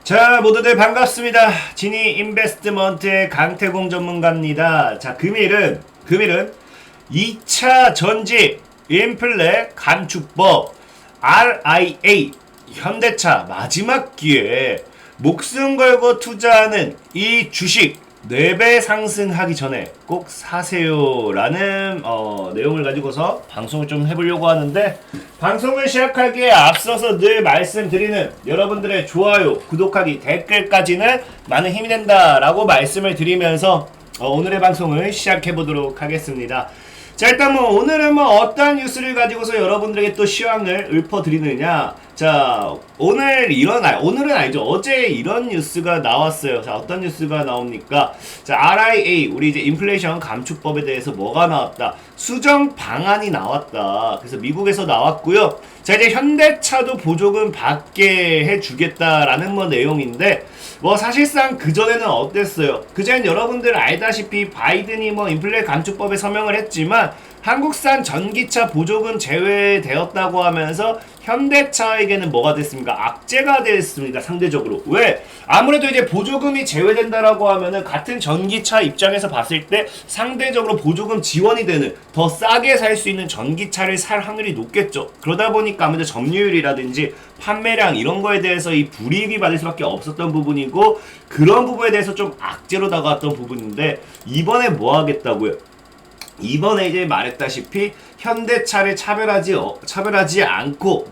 자, 모두들 반갑습니다. 지니 인베스트먼트의 강태공 전문가입니다. 자, 금일은 2차 전지 인플레 감축법 RIA 현대차 마지막 기회에 목숨 걸고 투자하는 이 주식 4배 상승하기 전에 꼭 사세요라는 내용을 가지고서 방송을 좀 해보려고 하는데, 방송을 시작하기에 앞서서 늘 말씀드리는 여러분들의 좋아요, 구독하기, 댓글까지는 많은 힘이 된다라고 말씀을 드리면서 오늘의 방송을 시작해보도록 하겠습니다. 자, 일단 오늘은 어떠한 뉴스를 가지고서 여러분들에게 또 시황을 읊어드리느냐. 자, 오늘은 아니죠. 어제 이런 뉴스가 나왔어요. 자, 어떤 뉴스가 나옵니까? 자, RIA, 우리 이제 인플레이션 감축법에 대해서 뭐가 나왔다? 수정 방안이 나왔다. 그래서 미국에서 나왔고요. 자, 이제 현대차도 보조금 받게 해주겠다라는 내용인데, 사실상 그전에는 어땠어요? 그전엔 여러분들 알다시피 바이든이 인플레 감축법에 서명을 했지만 한국산 전기차 보조금 제외되었다고 하면서 현대차에게는 뭐가 됐습니까? 악재가 됐습니다. 상대적으로. 왜? 아무래도 이제 보조금이 제외된다라고 하면은 같은 전기차 입장에서 봤을 때 상대적으로 보조금 지원이 되는 더 싸게 살 수 있는 전기차를 살 확률이 높겠죠. 그러다 보니까 아무래도 점유율이라든지 판매량 이런 거에 대해서 이 불이익이 받을 수밖에 없었던 부분이고, 그런 부분에 대해서 좀 악재로 다가왔던 부분인데, 이번에 뭐 하겠다고요? 이번에 이제 말했다시피 현대차를 차별하지 않고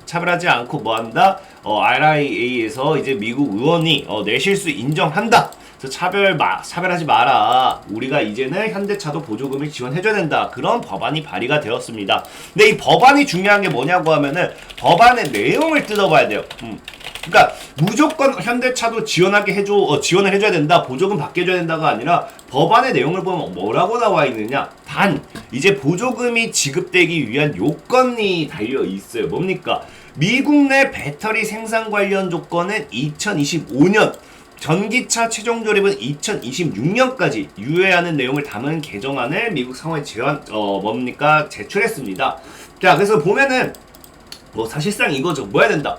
뭐 한다? RIA에서 이제 미국 의원이 내실수 인정한다. 그래서 차별하지 마라. 우리가 이제는 현대차도 보조금을 지원해줘야 된다. 그런 법안이 발의가 되었습니다. 근데 이 법안이 중요한 게 뭐냐고 하면은 법안의 내용을 뜯어봐야 돼요. 그러니까 무조건 현대차도 지원을 해줘야 된다, 보조금 받게 해줘야 된다가 아니라 법안의 내용을 보면 뭐라고 나와 있느냐. 단 이제 보조금이 지급되기 위한 요건이 달려 있어요. 뭡니까? 미국 내 배터리 생산 관련 조건은 2025년, 전기차 최종 조립은 2026년까지 유예하는 내용을 담은 개정안을 미국 상원에 제출했습니다. 자, 그래서 보면은 사실상 이거죠. 뭐 해야 된다?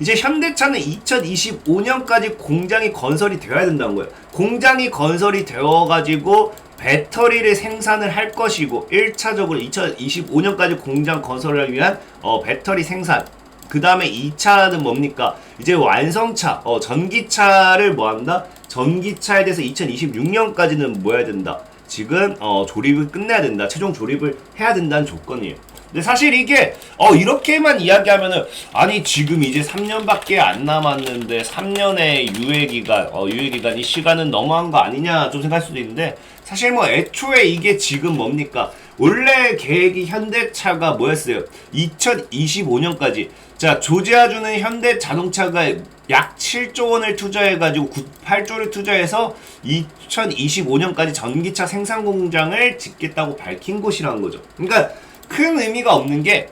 이제 현대차는 2025년까지 공장이 건설이 되어야 된다는 거예요. 공장이 건설이 되어가지고 배터리를 생산을 할 것이고, 1차적으로 2025년까지 공장 건설을 위한 배터리 생산. 그 다음에 2차는 뭡니까? 이제 완성차, 전기차를 뭐 한다? 전기차에 대해서 2026년까지는 뭐 해야 된다? 지금 조립을 끝내야 된다. 최종 조립을 해야 된다는 조건이에요. 근데 사실 이게 이렇게만 이야기하면은, 아니 지금 이제 3년밖에 안 남았는데 3년의 유예기간이 시간은 너무한 거 아니냐 좀 생각할 수도 있는데, 사실 애초에 이게 지금 뭡니까? 원래 계획이 현대차가 뭐였어요? 2025년까지. 자, 조지아주는 현대 자동차가 약 7조 원을 투자해가지고 8조를 투자해서 2025년까지 전기차 생산 공장을 짓겠다고 밝힌 곳이라는 거죠. 그러니까 큰 의미가 없는 게,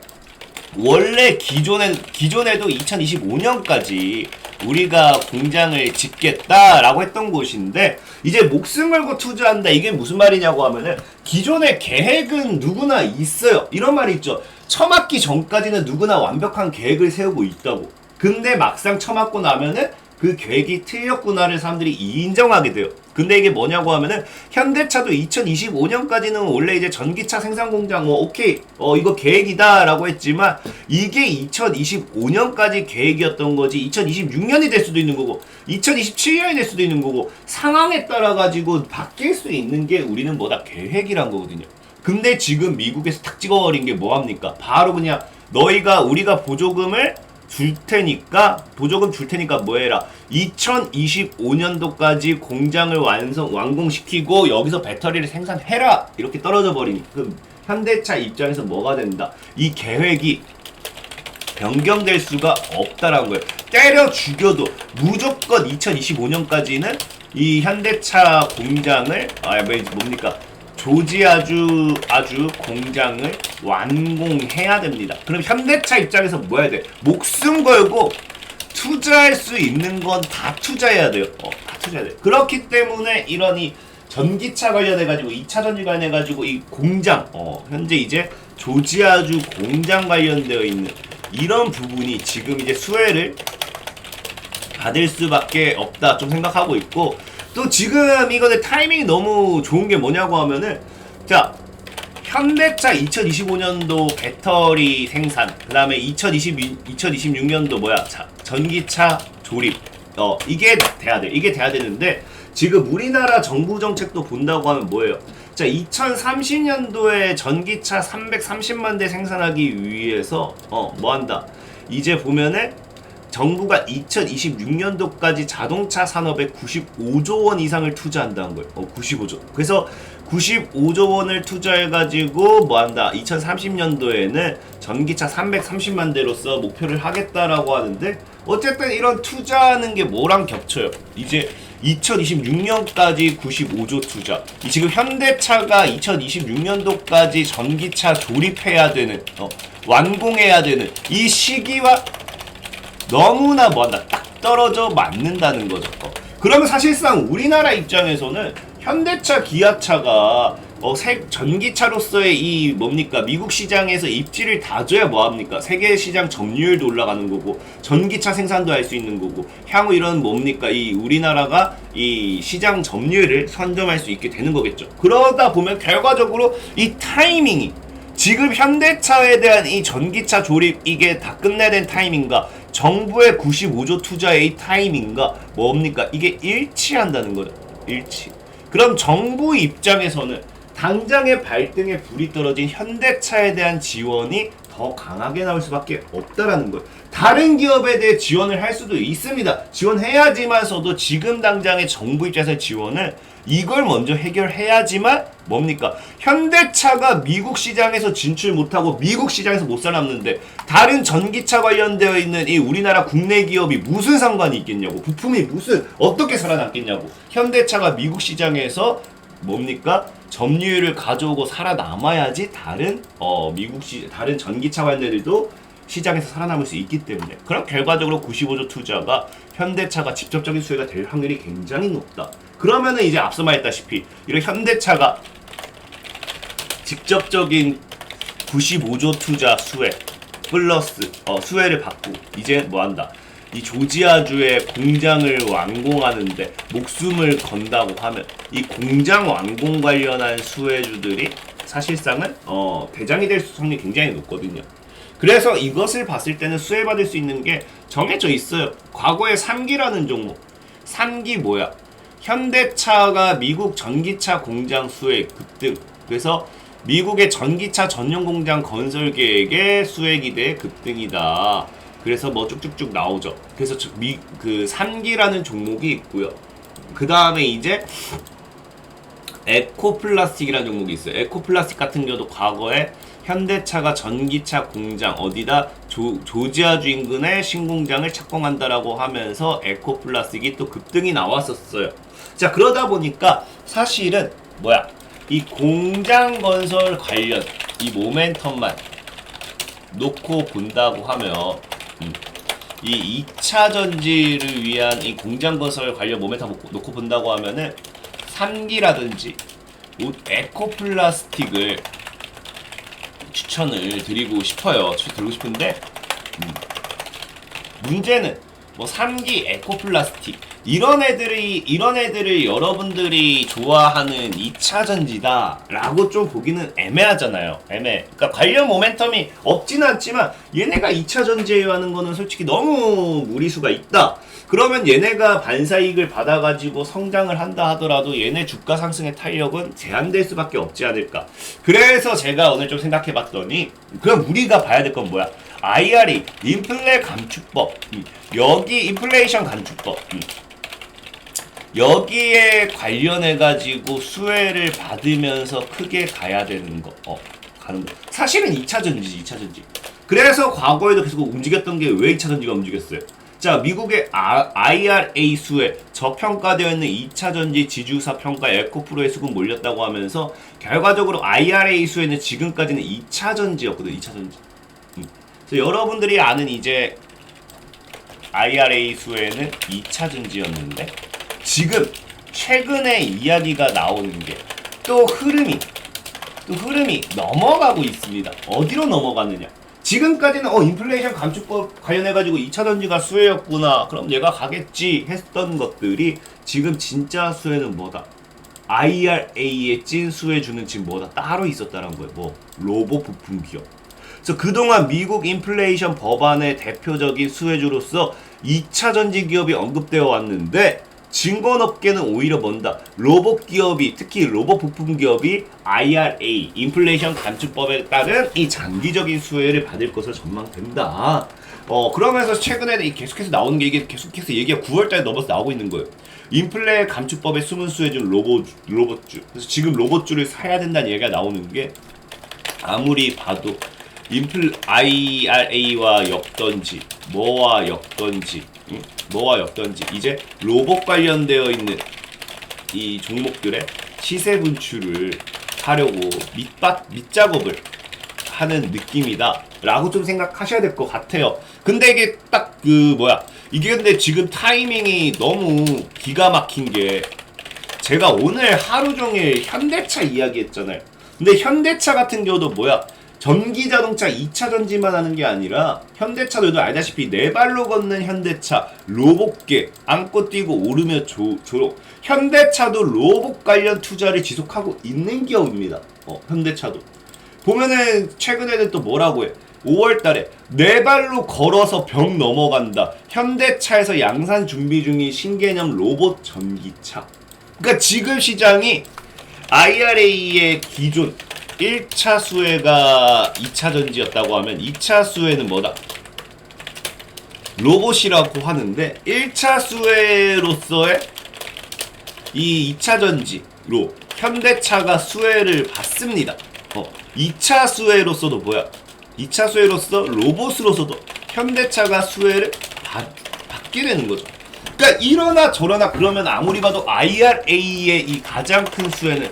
원래 기존에도 2025년까지 우리가 공장을 짓겠다라고 했던 곳인데, 이제 목숨 걸고 투자한다. 이게 무슨 말이냐고 하면은, 기존의 계획은 누구나 있어요. 이런 말이 있죠. 처맞기 전까지는 누구나 완벽한 계획을 세우고 있다고. 근데 막상 처맞고 나면은 그 계획이 틀렸구나를 사람들이 인정하게 돼요. 근데 이게 뭐냐고 하면은, 현대차도 2025년까지는 원래 이제 전기차 생산 공장 오케이 이거 계획이다 라고 했지만, 이게 2025년까지 계획이었던 거지 2026년이 될 수도 있는 거고 2027년이 될 수도 있는 거고, 상황에 따라 가지고 바뀔 수 있는 게 우리는 뭐다? 계획이란 거거든요. 근데 지금 미국에서 탁 찍어버린 게 뭐합니까? 바로 그냥 우리가 보조금 줄 테니까 뭐 해라. 2025년도까지 공장을 완공시키고 여기서 배터리를 생산해라. 이렇게 떨어져 버리니 현대차 입장에서 뭐가 된다? 이 계획이 변경될 수가 없다라는 거예요. 때려 죽여도 무조건 2025년까지는 이 현대차 공장을 조지아주 공장을 완공해야 됩니다. 그럼 현대차 입장에서 뭐 해야 돼? 목숨 걸고 투자할 수 있는 건 다 투자해야 돼요. 다 투자해야 돼. 그렇기 때문에 이런 이 전기차 관련해가지고 2차 전지 관련해가지고 이 공장 현재 이제 조지아주 공장 관련되어 있는 이런 부분이 지금 이제 수혜를 받을 수밖에 없다 좀 생각하고 있고, 또 지금 이거는 타이밍이 너무 좋은 게 뭐냐고 하면은, 자, 현대차 2025년도 배터리 생산, 그 다음에 2026년도 전기차 조립, 이게 돼야 돼. 이게 돼야 되는데, 지금 우리나라 정부 정책도 본다고 하면 뭐예요? 자, 2030년도에 전기차 330만 대 생산하기 위해서 뭐 한다. 이제 보면은 정부가 2026년도까지 자동차 산업에 95조 원 이상을 투자한다는 거예요. 95조. 그래서 95조 원을 투자해가지고 뭐 한다. 2030년도에는 전기차 330만 대로서 목표를 하겠다라고 하는데, 어쨌든 이런 투자하는 게 뭐랑 겹쳐요? 이제 2026년까지 95조 투자. 지금 현대차가 2026년도까지 전기차 조립해야 되는, 완공해야 되는 이 시기와 너무나 뭐한다, 딱 떨어져 맞는다는 거죠. 그러면 사실상 우리나라 입장에서는 현대차, 기아차가 전기차로서의 이 뭡니까, 미국 시장에서 입지를 다져야 뭐합니까, 세계 시장 점유율도 올라가는 거고 전기차 생산도 할 수 있는 거고, 향후 이런 뭡니까, 이 우리나라가 이 시장 점유율을 선점할 수 있게 되는 거겠죠. 그러다 보면 결과적으로 이 타이밍이, 지금 현대차에 대한 이 전기차 조립 이게 다 끝내야 된 타이밍과 정부의 95조 투자의 이 타이밍과 뭡니까, 이게 일치한다는 거죠. 일치. 그럼 정부 입장에서는 당장의 발등에 불이 떨어진 현대차에 대한 지원이 더 강하게 나올 수밖에 없다라는 거예요. 다른 기업에 대해 지원을 할 수도 있습니다. 지원해야지만서도 지금 당장의 정부 입장에서 지원을 이걸 먼저 해결해야지만 뭡니까, 현대차가 미국 시장에서 진출 못하고 미국 시장에서 못 살아남는데 다른 전기차 관련되어 있는 이 우리나라 국내 기업이 무슨 상관이 있겠냐고, 부품이 무슨 어떻게 살아남겠냐고. 현대차가 미국 시장에서 뭡니까, 점유율을 가져오고 살아남아야지 다른 다른 전기차 관련들도 시장에서 살아남을 수 있기 때문에, 그럼 결과적으로 95조 투자가 현대차가 직접적인 수혜가 될 확률이 굉장히 높다. 그러면은 이제 앞서 말했다시피 이런 현대차가 직접적인 95조 투자 수혜 플러스 수혜를 받고 이제 뭐한다, 이 조지아주의 공장을 완공하는데 목숨을 건다고 하면 이 공장 완공 관련한 수혜주들이 사실상은 대장이 될 확률이 굉장히 높거든요. 그래서 이것을 봤을 때는 수혜받을 수 있는 게 정해져 있어요. 과거에 3기라는 종목, 3기 뭐야? 현대차가 미국 전기차 공장 수혜 급등. 그래서 미국의 전기차 전용 공장 건설 계획의 수혜 기대 급등이다. 그래서 뭐 쭉쭉쭉 나오죠. 그래서 그 3기라는 종목이 있고요. 그 다음에 이제 에코플라스틱이라는 종목이 있어요. 에코플라스틱 같은 경우도 과거에 현대차가 전기차 공장 어디다 조지아주 인근의 신공장을 착공한다라고 하면서 에코플라스틱이 또 급등이 나왔었어요. 자, 그러다 보니까 사실은 뭐야, 이 공장 건설 관련 이 모멘텀만 놓고 본다고 하면 이 2차 전지를 위한 이 공장 건설 관련 모멘텀 놓고 본다고 하면은 3기라든지 에코플라스틱을 추천을 드리고 싶어요. 드리고 싶은데 문제는 뭐 3기 에코플라스틱 이런 애들을 여러분들이 좋아하는 2차 전지다 라고 좀 보기는 애매하잖아요. 그러니까 관련 모멘텀이 없지는 않지만 얘네가 2차 전지에 하는 거는 솔직히 너무 무리수가 있다. 그러면 얘네가 반사이익을 받아가지고 성장을 한다 하더라도 얘네 주가 상승의 탄력은 제한될 수밖에 없지 않을까. 그래서 제가 오늘 좀 생각해봤더니, 그럼 우리가 봐야 될 건 뭐야? IRA, 인플레 감축법. 여기 인플레이션 감축법. 여기에 관련해가지고 수혜를 받으면서 크게 가야 되는 거. 가는 거. 사실은 2차 전지지, 2차 전지. 그래서 과거에도 계속 움직였던 게 왜 2차 전지가 움직였어요? 자, 미국의 IRA 수혜, 저평가되어 있는 2차 전지 지주사 평가 에코프로의 수급 몰렸다고 하면서 결과적으로 IRA 수혜는 지금까지는 2차 전지였거든, 2차 전지. 그래서 여러분들이 아는 이제 IRA 수혜는 2차 전지였는데 지금 최근에 이야기가 나오는 게 또 흐름이 넘어가고 있습니다. 어디로 넘어가느냐? 지금까지는 인플레이션 감축법 관련해가지고 2차전지가 수혜였구나, 그럼 얘가 가겠지 했던 것들이 지금 진짜 수혜는 뭐다? IRA의 찐 수혜 주는 지금 뭐다? 따로 있었다는 거예요. 뭐 로봇 부품 기업. 그래서 그동안 미국 인플레이션 법안의 대표적인 수혜주로서 2차 전지 기업이 언급되어 왔는데, 증권업계는 오히려 뭔다? 로봇 기업이, 특히 로봇 부품 기업이 IRA, 인플레이션 감축법에 따른 이 장기적인 수혜를 받을 것으로 전망된다. 그러면서 최근에 계속해서 나오는 게, 이게 계속해서 얘기가 9월달에 넘어서 나오고 있는 거예요. 인플레 감축법의 숨은 수혜주는 로봇주. 그래서 지금 로봇주를 사야 된다는 얘기가 나오는 게, 아무리 봐도 IRA와 엮던지 뭐와 엮던지 이제 로봇 관련되어 있는 이 종목들의 시세 분출을 하려고 밑작업을 하는 느낌이다 라고 좀 생각하셔야 될 것 같아요. 근데 이게 딱 이게 근데 지금 타이밍이 너무 기가 막힌 게, 제가 오늘 하루 종일 현대차 이야기했잖아요. 근데 현대차 같은 경우도 전기자동차 2차 전지만 하는 게 아니라, 현대차들도 알다시피 네 발로 걷는 현대차, 로봇계, 안고 뛰고 오르며 졸업. 현대차도 로봇 관련 투자를 지속하고 있는 기업입니다. 현대차도. 보면은 최근에는 또 뭐라고 해? 5월달에 네 발로 걸어서 벽 넘어간다. 현대차에서 양산 준비 중인 신개념 로봇 전기차. 그러니까 지금 시장이 IRA의 기존 1차 수혜가 2차 전지였다고 하면 2차 수혜는 뭐다? 로봇이라고 하는데, 1차 수혜로서의 이 2차 전지로 현대차가 수혜를 받습니다. 2차 수혜로서도 2차 수혜로서 로봇으로서도 현대차가 수혜를 받게 되는 거죠. 그러니까 이러나 저러나, 그러면 아무리 봐도 IRA의 이 가장 큰 수혜는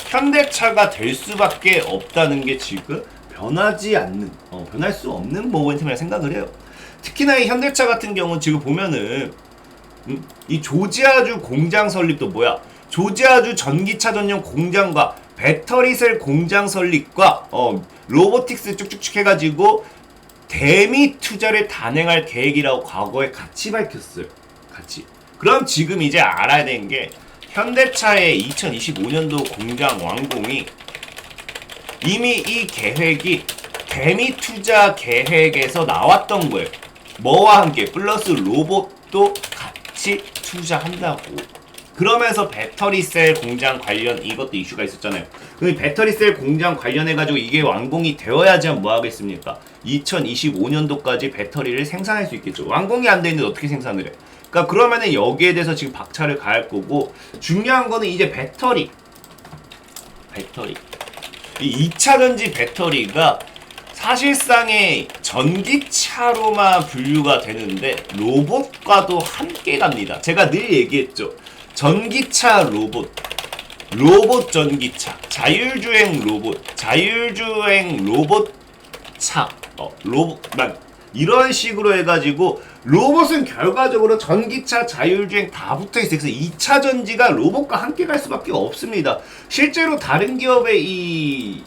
현대차가 될 수밖에 없다는 게 지금 변하지 않는, 변할 수 없는 모멘텀이라고 생각을 해요. 특히나 이 현대차 같은 경우는 지금 보면은 이 조지아주 공장 설립도 조지아주 전기차 전용 공장과 배터리셀 공장 설립과 로보틱스 쭉쭉쭉 해가지고 대미 투자를 단행할 계획이라고 과거에 같이 밝혔어요. 그럼 지금 이제 알아야 되는 게, 현대차의 2025년도 공장 완공이 이미 이 계획이 대미 투자 계획에서 나왔던 거예요. 뭐와 함께 플러스 로봇도 같이 투자한다고. 그러면서 배터리셀 공장 관련 이것도 이슈가 있었잖아요. 그 배터리셀 공장 관련해가지고 이게 완공이 되어야지 뭐 하겠습니까? 2025년도까지 배터리를 생산할 수 있겠죠. 완공이 안 돼 있는데 어떻게 생산을 해? 그러니까 그러면은 여기에 대해서 지금 박차를 가할 거고, 중요한 거는 이제 배터리. 이 2차 전지 배터리가 사실상의 전기차로만 분류가 되는데 로봇과도 함께 갑니다. 제가 늘 얘기했죠. 전기차 로봇 전기차, 자율주행 로봇차, 이런 식으로 해가지고, 로봇은 결과적으로 전기차, 자율주행 다 붙어있어요. 그래서 2차 전지가 로봇과 함께 갈 수밖에 없습니다. 실제로 다른 기업이긴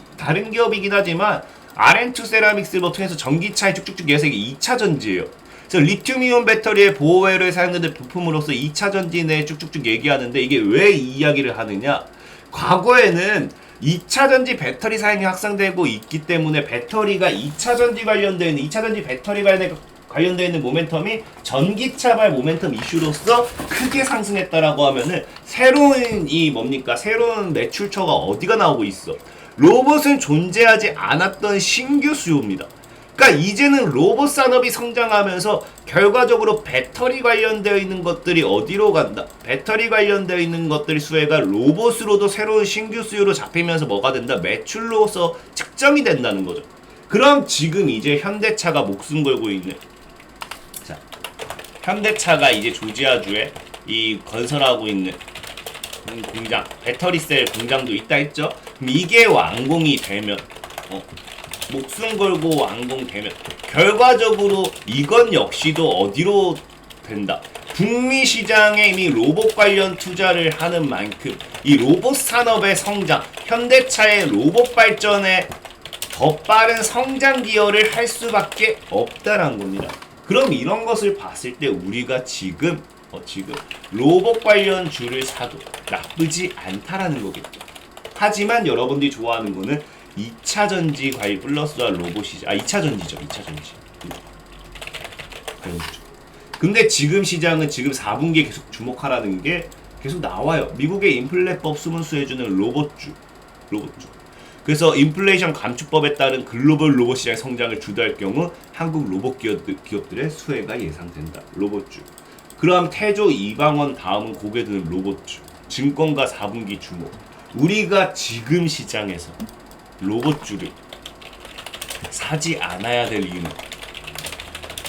하지만 RM2 세라믹스를 통해서 전기차에 쭉쭉쭉 이어서 이게 2차 전지예요. 그래서 리튬이온 배터리의 보호회로에 사용되는 부품으로서 2차 전지 내에 쭉쭉쭉 얘기하는데, 이게 왜 이 이야기를 하느냐? 과거에는 2차 전지 배터리 사용이 확산되고 있기 때문에 배터리가 2차 전지 관련되어 있는, 2차 전지 배터리 관련되어 있는 모멘텀이 전기차발 모멘텀 이슈로서 크게 상승했다라고 하면은, 새로운 새로운 매출처가 어디가 나오고 있어? 로봇은 존재하지 않았던 신규 수요입니다. 그러니까 이제는 로봇 산업이 성장하면서 결과적으로 배터리 관련되어 있는 것들이 어디로 간다? 배터리 관련되어 있는 것들의 수혜가 로봇으로도 새로운 신규 수요로 잡히면서 뭐가 된다? 매출로서 측정이 된다는 거죠. 그럼 지금 이제 현대차가 목숨 걸고 있는, 현대차가 이제 조지아주에 이 건설하고 있는 공장, 배터리셀 공장도 있다 했죠. 그럼 이게 완공이 되면, 목숨 걸고 완공되면 결과적으로 이건 역시도 어디로 된다? 북미 시장에 이미 로봇 관련 투자를 하는 만큼 이 로봇 산업의 성장, 현대차의 로봇 발전에 더 빠른 성장 기여를 할 수밖에 없다라는 겁니다. 그럼 이런 것을 봤을 때 우리가 지금 로봇 관련 주를 사도 나쁘지 않다라는 거겠죠. 하지만 여러분들이 좋아하는 거는 2차전지 과일 플러스와 로봇이죠. 2차전지죠. 2차전지. 근데 지금 시장은 지금 4분기에 계속 주목하라는 게 계속 나와요. 미국의 인플레법 수문수해주는 로봇주. 그래서 인플레이션 감축법에 따른 글로벌 로봇 시장의 성장을 주도할 경우 한국 로봇 기업들의 수혜가 예상된다. 로봇주. 그럼 태조 이방원 다음은 고개 드는 로봇주. 증권가 4분기 주목. 우리가 지금 시장에서 로봇주를 사지 않아야 될 이유는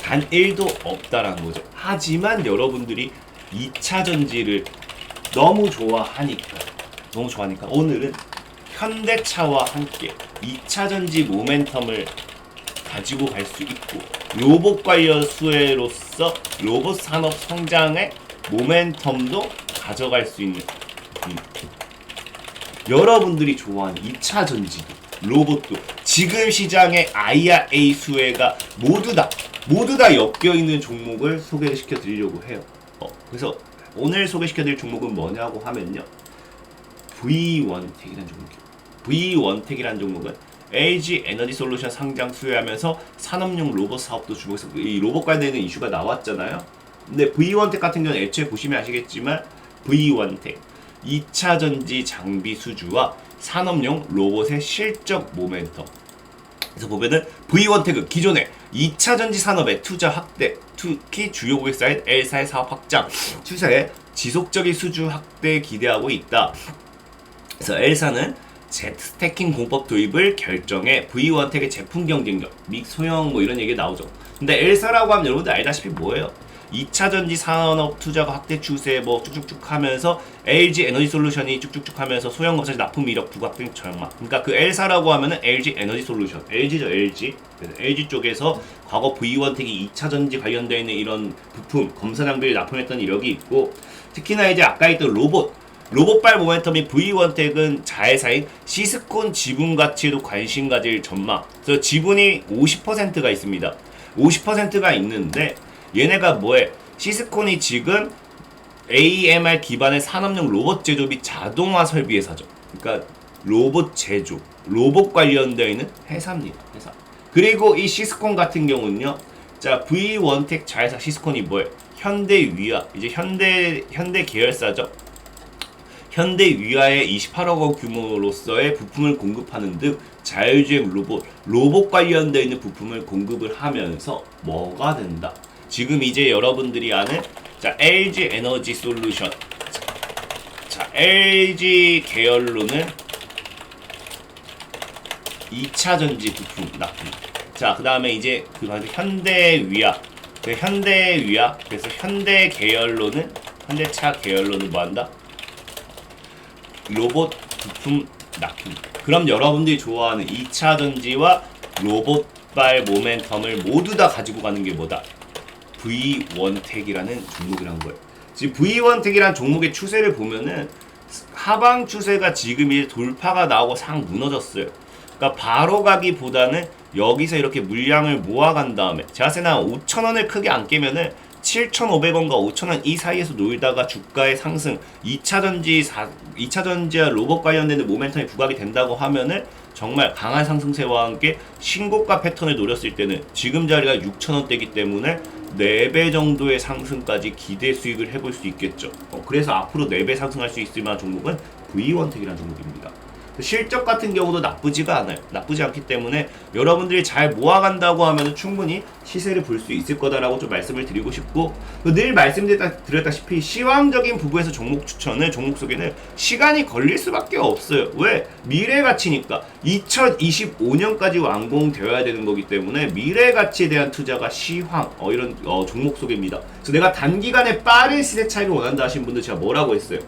단 1도 없다라는 거죠. 하지만 여러분들이 2차전지를 너무 좋아하니까 오늘은 현대차와 함께 2차전지 모멘텀을 가지고 갈 수 있고 로봇 관련 수혜로서 로봇 산업 성장의 모멘텀도 가져갈 수 있는 여러분들이 좋아하는 2차전지도 로봇도 지금 시장의 IRA 수혜가 모두 다 엮여있는 종목을 소개시켜 드리려고 해요. 그래서 오늘 소개시켜 드릴 종목은 뭐냐고 하면요, V1텍이라는 종목이에요. V1텍이라는 종목은 LG 에너지 솔루션 상장 수혜하면서 산업용 로봇 사업도 주목해서 이 로봇 관련된 이슈가 나왔잖아요. 근데 V1텍 같은 경우는 애초에 보시면 아시겠지만 V1텍 2차전지 장비 수주와 산업용 로봇의 실적 모멘텀. 그래서 보면은 V1텍은 기존의 2차전지 산업의 투자 확대, 특히 주요 고객사인 L사의 사업 확장, 추세에 지속적인 수주 확대 기대하고 있다. 그래서 L사는 스태킹 공법 도입을 결정해 V1텍의 제품 경쟁력, 믹 소형 이런 얘기 나오죠. 근데 L사라고 하면 여러분들 알다시피 뭐예요? 2차전지 산업 투자가 확대 추세 쭉쭉쭉 하면서 LG 에너지 솔루션이 쭉쭉쭉 하면서 소형 검사지 납품 이력 부각 등 전망. 그러니까 그 L사라고 하면은 LG 에너지 솔루션, LG죠, LG. 그래서 LG 쪽에서 과거 V1텍이 2차전지 관련되어 있는 이런 부품, 검사 장비를 납품했던 이력이 있고, 특히나 이제 아까 했던 로봇발 모멘텀인 V1텍은 자회사인 시스콘 지분 가치에도 관심 가질 전망. 그래서 지분이 50%가 있습니다. 50%가 있는데 얘네가 뭐해? 시스콘이 지금 AMR 기반의 산업용 로봇 제조 및 자동화 설비 회사죠. 그러니까 로봇 제조, 로봇 관련되어 있는 회사입니다. 회사. 그리고 이 시스콘 같은 경우는요, 자 V1텍 자회사 시스콘이 뭐해? 현대위아, 이제 현대 계열사죠. 현대위아의 28억 원 규모로서의 부품을 공급하는 등 자율주행 로봇 관련되어 있는 부품을 공급을 하면서 뭐가 된다? 지금 이제 여러분들이 아는 LG 에너지 솔루션, LG 계열로는 2차전지 부품 납품. 그 다음에 이제 현대위아, 그래서 현대차 계열로는 뭐한다? 로봇 부품 납품. 그럼 여러분들이 좋아하는 2차전지와 로봇발 모멘텀을 모두 다 가지고 가는 게 뭐다? V1텍이라는 종목이란 거예요. 지금 V1텍이라는 종목의 추세를 보면은 하방 추세가 지금 이제 돌파가 나오고 상 무너졌어요. 그러니까 바로 가기보다는 여기서 이렇게 물량을 모아간 다음에 제가 봤을 때는 5,000원을 크게 안 깨면은 7,500원과 5,000원 이 사이에서 놀다가 주가의 상승, 2차전지와 로봇 관련된 모멘텀이 부각이 된다고 하면은 정말 강한 상승세와 함께 신고가 패턴을 노렸을 때는 지금 자리가 6,000원대이기 때문에 4배 정도의 상승까지 기대 수익을 해볼 수 있겠죠. 그래서 앞으로 4배 상승할 수 있을 만한 종목은 V1텍이라는 종목입니다. 실적 같은 경우도 나쁘지가 않아요. 나쁘지 않기 때문에 여러분들이 잘 모아간다고 하면 충분히 시세를 볼 수 있을 거다라고 좀 말씀을 드리고 싶고, 늘 말씀드렸다시피 시황적인 부분에서 종목 추천은 종목 속에는 시간이 걸릴 수밖에 없어요. 왜? 미래 가치니까 2025년까지 완공되어야 되는 거기 때문에 미래 가치에 대한 투자가 시황 이런 종목 속입니다. 그래서 내가 단기간에 빠른 시세 차익을 원한다 하신 분들 제가 뭐라고 했어요?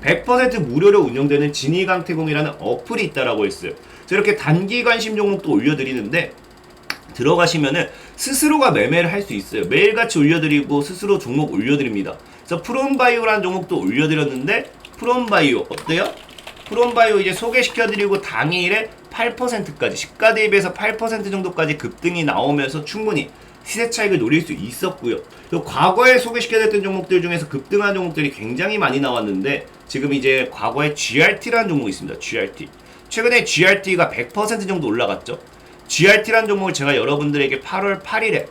100% 무료로 운영되는 진이강태공이라는 어플이 있다라고 했어요. 그래서 이렇게 단기 관심 종목도 올려드리는데 들어가시면은 스스로가 매매를 할 수 있어요. 매일같이 올려드리고 스스로 종목 올려드립니다. 그래서 프롬바이오라는 종목도 올려드렸는데 프롬바이오 어때요? 프롬바이오 이제 소개시켜드리고 당일에 8%까지 시가 대비해서 8% 정도까지 급등이 나오면서 충분히 시세 차익을 노릴 수 있었고요. 또 과거에 소개시켜드렸던 종목들 중에서 급등한 종목들이 굉장히 많이 나왔는데 지금 이제 과거에 GRT라는 종목이 있습니다. GRT. 최근에 GRT가 100% 정도 올라갔죠. GRT라는 종목을 제가 여러분들에게 8월 8일에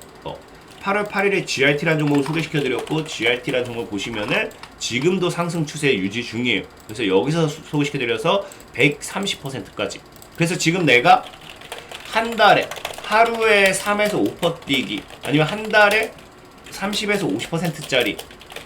GRT라는 종목을 소개시켜드렸고 GRT라는 종목을 보시면은 지금도 상승 추세 유지 중이에요. 그래서 여기서 소개시켜드려서 130%까지. 그래서 지금 내가 한 달에 하루에 3에서 5% 뛰기 아니면 한 달에 30에서 50%짜리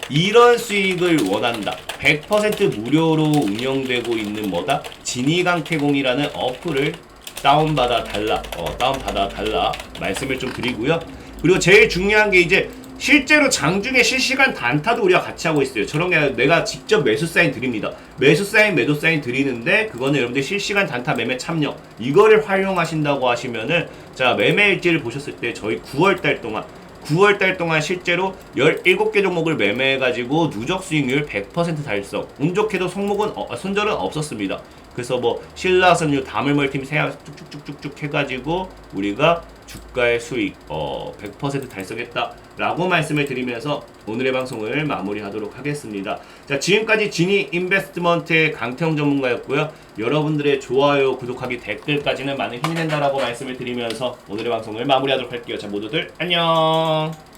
이런 수익을 원한다. 100% 무료로 운영되고 있는 뭐다? 진이강태공이라는 어플을 다운받아 달라 말씀을 좀 드리고요. 그리고 제일 중요한 게 이제 실제로 장중에 실시간 단타도 우리가 같이 하고 있어요. 저런 게 내가 직접 매수 사인 드립니다. 매수 사인, 매도 사인 드리는데 그거는 여러분들 실시간 단타 매매 참여 이거를 활용하신다고 하시면은 자 매매 일지를 보셨을 때 저희 9월달 동안 실제로 17개 종목을 매매해가지고 누적 수익률 100% 달성. 운 좋게도 손절은 없었습니다. 그래서 뭐 신라선유, 다물멀팀 세약 쭉쭉쭉쭉 해가지고 우리가 주가의 수익 100% 달성했다라고 말씀을 드리면서 오늘의 방송을 마무리하도록 하겠습니다. 자, 지금까지 지니 인베스트먼트의 강태형 전문가였고요. 여러분들의 좋아요, 구독하기, 댓글까지는 많은 힘이 된다라고 말씀을 드리면서 오늘의 방송을 마무리하도록 할게요. 자, 모두들 안녕.